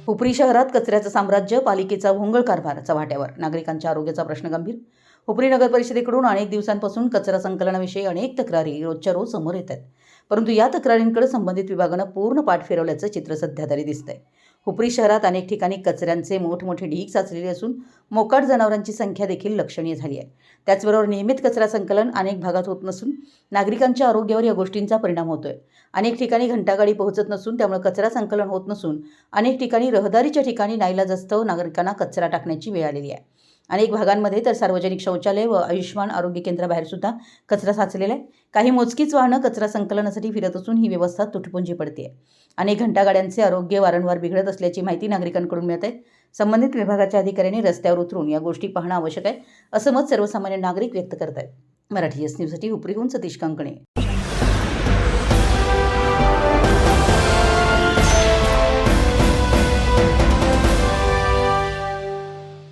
हुपरी शहरात कचऱ्याचं साम्राज्य, पालिकेचा भोंगळ कारभार चव्हाट्यावर. नागरिकांच्या आरोग्याचा प्रश्न गंभीर. हुपरी नगर परिषदेकडून अनेक दिवसांपासून कचरा संकलनाविषयी अनेक तक्रारी रोजच्या रोज समोर येत आहेत. परंतु या तक्रारींकडे संबंधित विभागानं पूर्ण पाठ फिरवल्याचं चित्र सध्या तरी दिसतंय. हुपरी शहरात अनेक ठिकाणी कचऱ्यांचे मोठमोठे ढीग साचलेले असून मोकाट जनावरांची संख्या देखील लक्षणीय झाली आहे. त्याचबरोबर नियमित कचरा संकलन अनेक भागात होत नसून नागरिकांच्या आरोग्यावर या गोष्टींचा परिणाम होतोय. अनेक ठिकाणी घंटागाडी पोहोचत नसून त्यामुळे कचरा संकलन होत नसून अनेक ठिकाणी रहदारीच्या ठिकाणी नाईलाजास्तव नागरिकांना कचरा टाकण्याची वेळ आलेली आहे. अनेक भागांमध्ये तर सार्वजनिक शौचालय व आयुष्यमान आरोग्य केंद्राबाहेर सुद्धा कचरा साचलेला आहे. काही मोजकीच वाहनं कचरा संकलनासाठी फिरत असून ही व्यवस्था तुटपुंजी पडते. अनेक घंटागाड्यांचे आरोग्य वारंवार बिघडत असल्याची माहिती नागरिकांकडून मिळत आहे. संबंधित विभागाच्या अधिकाऱ्यांनी रस्त्यावर उतरून या गोष्टी पाहणं आवश्यक आहे, असं मत सर्वसामान्य नागरिक व्यक्त करत आहेत. मराठी एस न्यूजसाठी हुपरीहून सतीश कांकणे.